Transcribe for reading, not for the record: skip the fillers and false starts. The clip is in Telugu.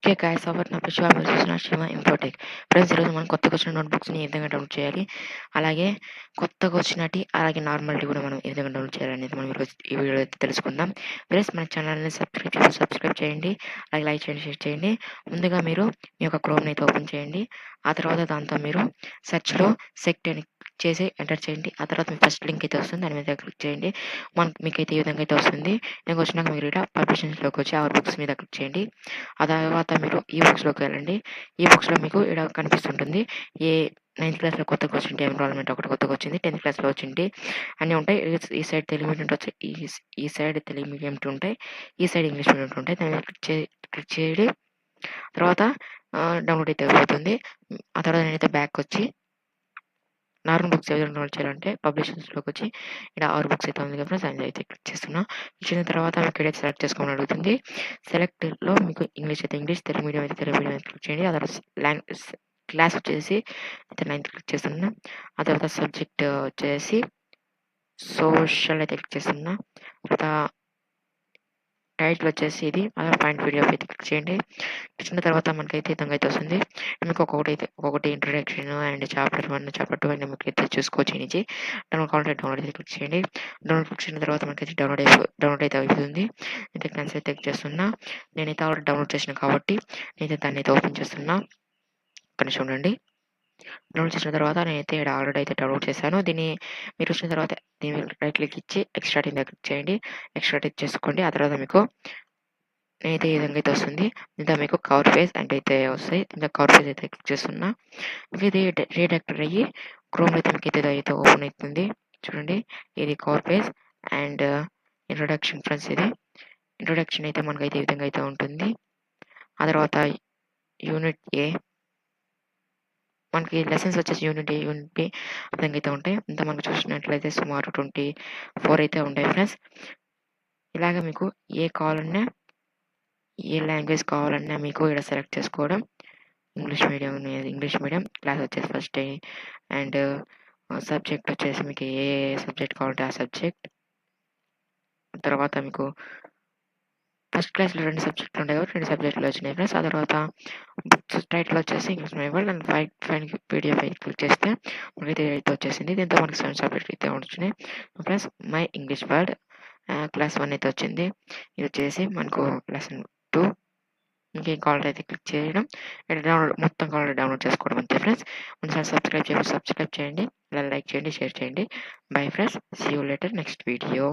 ఓకే గైస్, అవర్ నా పిచ్చి బాబు చూసిన శివ ఇంప్రోటెక్ ఫ్రెండ్స్. ఈరోజు మనం కొత్తగా వచ్చిన నోట్బుక్స్ని ఏ విధంగా డౌన్లోడ్ చేయాలి, అలాగే కొత్తగా వచ్చినటి అలాగే నార్మాలిటీ కూడా మనం ఏ విధంగా డౌన్లోడ్ చేయాలనేది మనం ఈరోజు ఈ వీడియోలో అయితే తెలుసుకుందాం. ఫ్రెండ్స్, మన ఛానల్ని సబ్స్క్రైబ్ చేయండి, అలాగే లైక్ చేయండి, షేర్ చేయండి. ముందుగా మీరు మీ యొక్క క్రోమ్ని అయితే ఓపెన్ చేయండి. ఆ తర్వాత దాంతో మీరు సెర్చ్లో సెక్ట్ అని చేసి ఎంటర్ చేయండి. ఆ తర్వాత మీ ఫస్ట్ లింక్ అయితే వస్తుంది, దాని మీద క్లిక్ చేయండి. మీకైతే ఈ విధంగా అయితే వస్తుంది. ఇంకా వచ్చినాక మీరు ఇలా పబ్లిషన్స్లోకి వచ్చి అవర్ బుక్స్ మీద క్లిక్ చేయండి. ఆ తర్వాత మీరు ఈ బుక్స్లోకి వెళ్ళండి. ఈ బుక్స్లో మీకు ఇక్కడ కనిపిస్తుంటుంది ఏ 9th క్లాస్లో కొత్తగా వచ్చింది, ఎన్రోల్మెంట్ ఒకటి కొత్తగా వచ్చింది, 10th క్లాస్లో వచ్చింది అన్నీ ఉంటాయి. ఈ సైడ్ తెలుగు మీడియం వచ్చి ఈ సైడ్ తెలుగు మీడియం ఉంటాయి, ఈ సైడ్ ఇంగ్లీష్ మీడియం ఉంటాయి. దాని మీద క్లిక్ చేయండి. తర్వాత డౌన్లోడ్ అయితే అయిపోతుంది. ఆ తర్వాత నేనైతే బ్యాక్ వచ్చి నార్మల్ బుక్స్ ఏదైనా డౌన్లోడ్ చేయాలంటే పబ్లిషన్స్లోకి వచ్చి ఇక్కడ ఆరు బుక్స్ అయితే ఉంది కదా ఫ్రెండ్స్, దాని అయితే క్లిక్ చేస్తున్నా. ఇచ్చిన తర్వాత మీకు ఏదైతే సెలెక్ట్ చేసుకోమని అడుగుతుంది. సెలెక్ట్లో మీకు ఇంగ్లీష్ అయితే ఇంగ్లీష్, తెలుగు మీడియం అయితే తెలుగు మీడియం అయితే క్లిక్ చేయండి. ఆ తర్వాత క్లాస్ వచ్చేసి అయితే 9th క్లిక్ చేస్తున్నా. ఆ తర్వాత సబ్జెక్ట్ వచ్చేసి సోషల్ అయితే క్లిక్ చేస్తున్నా. తర్వాత టైటిల్ వచ్చేసి ఇది, అలా పాయింట్ వీడియో అయితే క్లిక్ చేయండి. ఇచ్చిన తర్వాత మనకైతే ఈ విధంగా అయితే వస్తుంది. మీకు ఒక్కొక్కటి ఇంట్రొడక్షన్ అండ్ చాప్టర్ 1, చాప్టర్ 2 అని మీకు అయితే చూసుకోవచ్చు. నుంచి డౌన్లోడ్ అయితే క్లిక్ చేయండి. డౌన్లోడ్ క్లిక్ చేసిన తర్వాత మనకైతే డౌన్లోడ్ అయితే అవుతుంది. అయితే క్యాన్సిల్ అయితే క్లిక్ చేస్తున్నా. నేనైతే ఆల్రెడీ డౌన్లోడ్ చేసిన కాబట్టి నేనైతే దాన్ని అయితే ఓపెన్ చేస్తున్నా. ఇక్కడ చూడండి, డౌన్లోడ్ చేసిన తర్వాత నేనైతే ఇక్కడ ఆల్రెడీ అయితే డౌన్లోడ్ చేశాను. దీన్ని మీరు వచ్చిన తర్వాత దీని రైట్ క్లిక్ ఇచ్చి ఎక్స్ట్రాక్ట్ మీద క్లిక్ చేయండి. ఎక్స్ట్రాక్ట్ చేసుకోండి. ఆ తర్వాత మీకు అయితే ఈ విధంగా అయితే వస్తుంది. దీంతో మీకు కవర్ పేజ్ అంటే అయితే వస్తాయి. దీంతో కవర్ పేజ్ అయితే క్లిక్ చేస్తున్నా. మీకు ఇది రీడైరెక్ట్ అయ్యి క్రోమ్ అయితే మీకు అయితే ఓపెన్ అవుతుంది. చూడండి, ఇది cover page and introduction friends. ఇది ఇంట్రొడక్షన్ అయితే మనకైతే ఈ విధంగా అయితే ఉంటుంది. ఆ తర్వాత యూనిట్ ఏ, మనకి లెసన్స్ వచ్చేసి యూనిట్ ఏ, యూనిట్ బి విధంగా అయితే ఉంటాయి. ఇంత మనకు చూసినట్లయితే సుమారు 24 అయితే ఉంటాయి ఫ్రెండ్స్. ఇలాగ మీకు ఏ కావాలన్నా, ఏ లాంగ్వేజ్ కావాలన్నా మీకు ఇక్కడ సెలెక్ట్ చేసుకోవడం. ఇంగ్లీష్ మీడియం క్లాస్ వచ్చేసి ఫస్ట్ అండ్ సబ్జెక్ట్ వచ్చేసి మీకు ఏ సబ్జెక్ట్ కావాలంటే ఆ సబ్జెక్ట్. తర్వాత మీకు ఫస్ట్ క్లాస్లో 2 సబ్జెక్టులు ఉంటాయి కాబట్టి 2 సబ్జెక్టులు వచ్చినాయి ఫ్రెండ్స్. ఆ తర్వాత బుక్స్ టైటిల్ వచ్చేసి English medium and fine PDF click చేస్తే మనకైతే అయితే వచ్చేసింది. దీంతో మనకి 7 సబ్జెక్ట్ అయితే వచ్చినాయి friends. My English word class 1 అయితే వచ్చింది. ఇది వచ్చేసి మనకు లెసన్ 2. ఇంకేం కావాలంటే అయితే క్లిక్ చేయడం, మొత్తం కావాలంటే డౌన్లోడ్ చేసుకోవడం అంతే ఫ్రెండ్స్. ఒకసారి సబ్స్క్రైబ్ చేయండి, ఇలా లైక్ చేయండి, షేర్ చేయండి. Bye friends, see you later next video.